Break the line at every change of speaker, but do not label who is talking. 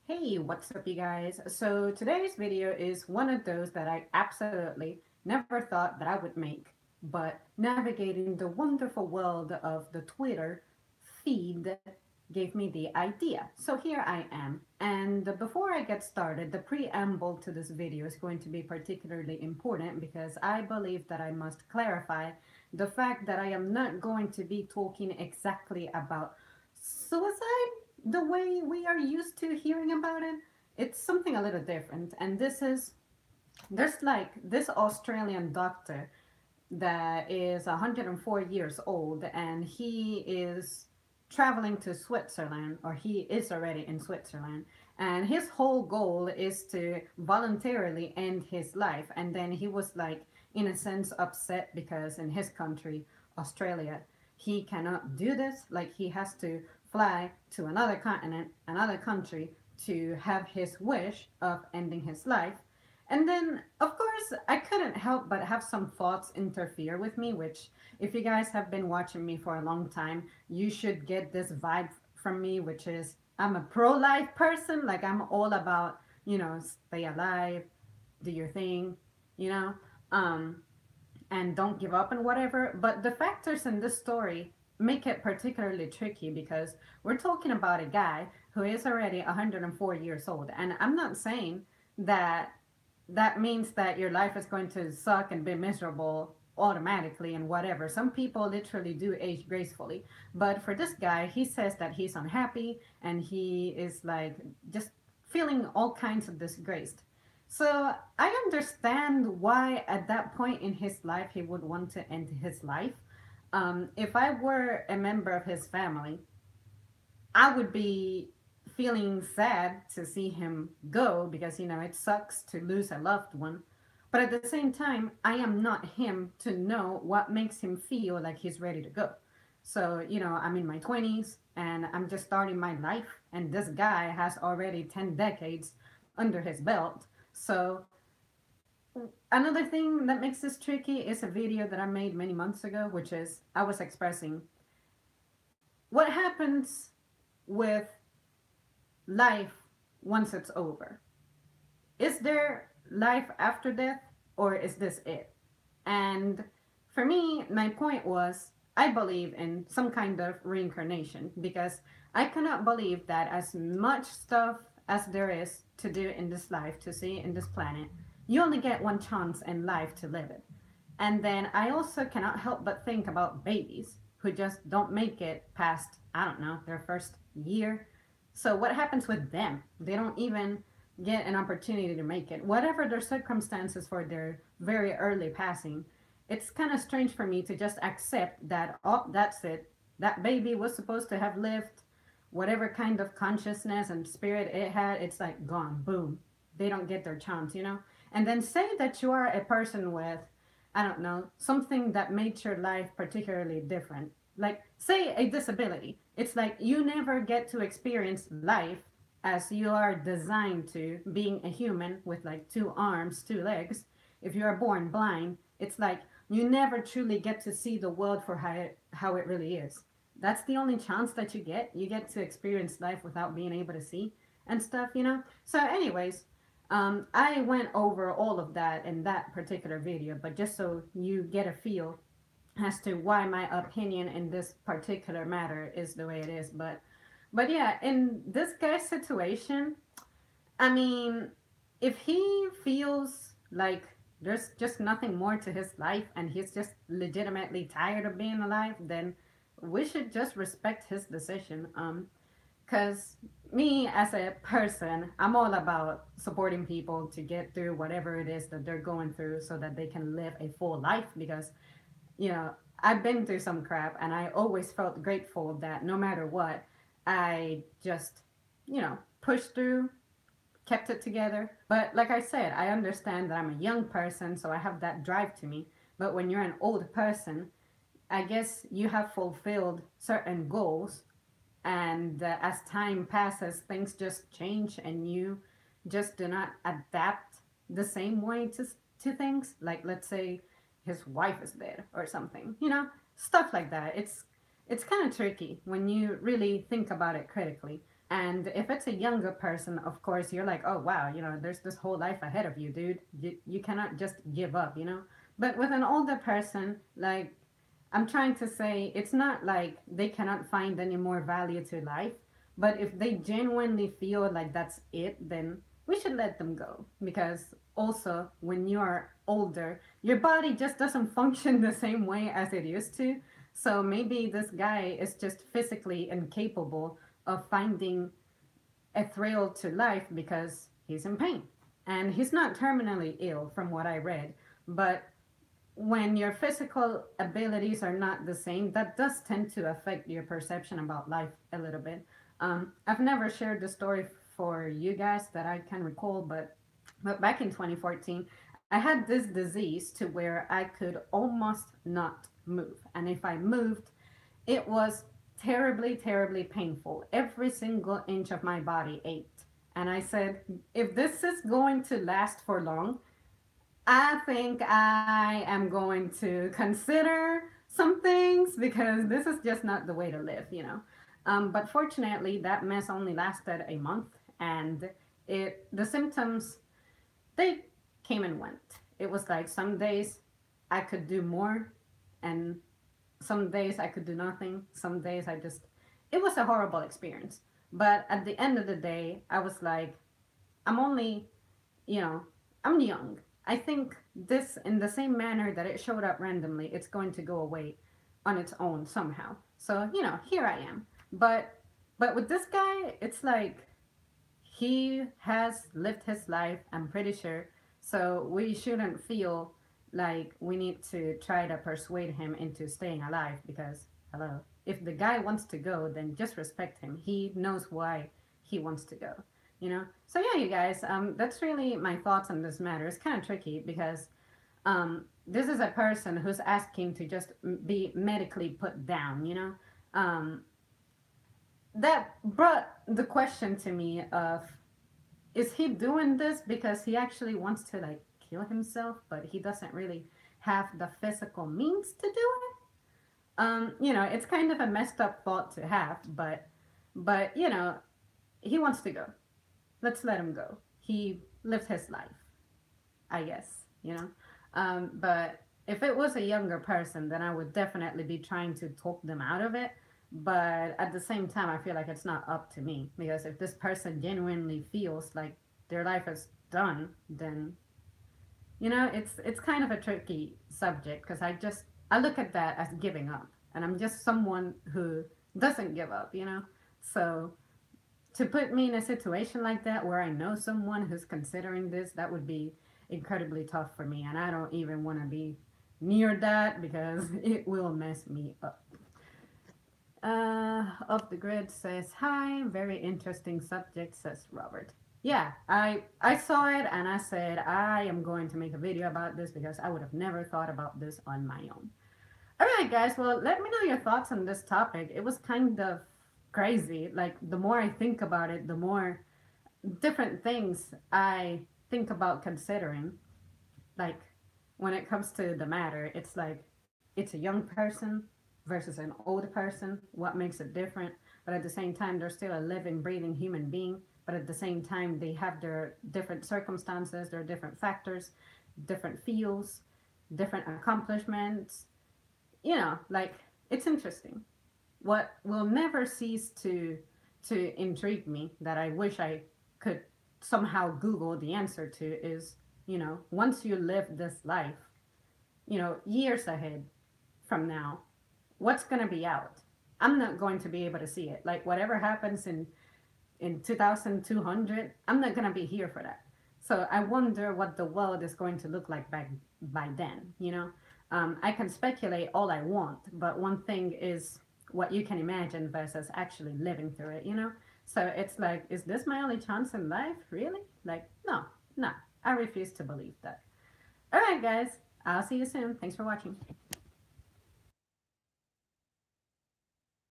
Hey, what's up, you guys? So today's video is one of those that I absolutely never thought that I would make, but navigating the wonderful world of the Twitter feed gave me the idea. So here I am. And before I get started, the preamble to this video is going to be particularly important because I believe that I must clarify the fact that I am not going to be talking exactly about suicide the way we are used to hearing about it. It's something a little different. And there's like this Australian doctor that is 104 years old, and he is traveling to Switzerland, or he is already in Switzerland. And his whole goal is to voluntarily end his life. And then he was like, in a sense, upset because in his country, Australia, he cannot do this. Like, he has to fly to another continent, another country, to have his wish of ending his life. And then, of course, I couldn't help but have some thoughts interfere with me, which, if you guys have been watching me for a long time, you should get this vibe from me, which is I'm a pro life person. Like, I'm all about, stay alive, do your thing, you know, um, and don't give up and whatever. But the factors in this story make it particularly tricky because we're talking about a guy who is already 104 years old. And I'm not saying that that means that your life is going to suck and be miserable automatically and whatever. Some people literally do age gracefully. But for this guy, he says that he's unhappy and he is like just feeling all kinds of disgraced. So I understand why at that point in his life he would want to end his life. If I were a member of his family, I would be feeling sad to see him go because, it sucks to lose a loved one. But at the same time, I am not him to know what makes him feel like he's ready to go. So, I'm in my 20s and I'm just starting my life, and this guy has already 10 decades under his belt. So, another thing that makes this tricky is a video that I made many months ago, which is I was expressing what happens with life once it's over. Is there life after death, or is this it? And for me, my point was I believe in some kind of reincarnation because I cannot believe that as much stuff as there is to do in this life, to see in this planet, you only get one chance in life to live it. And then I also cannot help but think about babies who just don't make it past, I don't know, their first year. So what happens with them? They don't even get an opportunity to make it. Whatever their circumstances for their very early passing, it's kind of strange for me to just accept that, oh, that's it. That baby was supposed to have lived whatever kind of consciousness and spirit it had. It's like gone, boom. They don't get their chance. And then say that you are a person with, I don't know, something that made your life particularly different. Like, say, a disability. It's like you never get to experience life as you are designed to, being a human with like two arms, two legs. If you are born blind, it's like you never truly get to see the world for how it really is. That's the only chance that you get. You get to experience life without being able to see and stuff. So, anyways, I went over all of that in that particular video, but just so you get a feel as to why my opinion in this particular matter is the way it is. But yeah, in this guy's situation, I mean, if he feels like there's just nothing more to his life and he's just legitimately tired of being alive, then we should just respect his decision. Because me as a person, I'm all about supporting people to get through whatever it is that they're going through so that they can live a full life. Because, I've been through some crap and I always felt grateful that no matter what, I just, pushed through, kept it together. But like I said, I understand that I'm a young person, so I have that drive to me. But when you're an old person, I guess you have fulfilled certain goals, and as time passes, things just change, and you just do not adapt the same way to things. Like, let's say his wife is dead or something, stuff like that. It's kind of tricky when you really think about it critically. And if it's a younger person, of course, you're like, oh, wow, there's this whole life ahead of you, dude. You cannot just give up. But with an older person, like, I'm trying to say, it's not like they cannot find any more value to life, but if they genuinely feel like that's it, then we should let them go. Because also, when you're older, your body just doesn't function the same way as it used to. So maybe this guy is just physically incapable of finding a thrill to life because he's in pain. And he's not terminally ill, from what I read, but when your physical abilities are not the same, that does tend to affect your perception about life a little bit. I've never shared the story for you guys that I can recall, but back in 2014, I had this disease to where I could almost not move, and if I moved, it was terribly, terribly painful. Every single inch of my body ached, and I said, if this is going to last for long, I think I am going to consider some things because this is just not the way to live. But fortunately, that mess only lasted a month, and the symptoms, they came and went. It was like some days I could do more, and some days I could do nothing. Some days it was a horrible experience. But at the end of the day, I was like, I'm only you know, I'm young. I think this, in the same manner that it showed up randomly, it's going to go away on its own somehow. So, here I am. But with this guy, it's like he has lived his life, I'm pretty sure. So we shouldn't feel like we need to try to persuade him into staying alive because, hello, if the guy wants to go, then just respect him. He knows why he wants to go. So yeah, you guys, that's really my thoughts on this matter. It's kind of tricky because this is a person who's asking to just be medically put down. Um, that brought the question to me of, is he doing this because he actually wants to like kill himself, but he doesn't really have the physical means to do it? It's kind of a messed up thought to have, but he wants to go. Let's let him go. He lived his life, I guess. But if it was a younger person, then I would definitely be trying to talk them out of it. But at the same time, I feel like it's not up to me because if this person genuinely feels like their life is done, then it's kind of a tricky subject because I look at that as giving up, and I'm just someone who doesn't give up. So to put me in a situation like that where I know someone who's considering this, that would be incredibly tough for me, and I don't even want to be near that because it will mess me up. Off the grid says hi. Very interesting subject, says Robert. Yeah, I saw it and I said I am going to make a video about this because I would have never thought about this on my own. All right, guys. Well, let me know your thoughts on this topic. It was kind of crazy. Like the more I think about it, the more different things I think about considering. Like when it comes to the matter, it's like it's a young person versus an old person. What makes it different? But at the same time, they're still a living, breathing human being. But at the same time, they have their different circumstances, their different factors, different feels, different accomplishments. Like it's interesting. What will never cease to intrigue me that I wish I could somehow Google the answer to is, once you live this life, years ahead from now, what's going to be out? I'm not going to be able to see it. Like whatever happens in 2200, I'm not going to be here for that. So I wonder what the world is going to look like back by then. I can speculate all I want, but one thing is what you can imagine versus actually living through it. So it's like, is this my only chance in life? Really? Like, no, no. I refuse to believe that. All right, guys. I'll see you soon. Thanks for watching.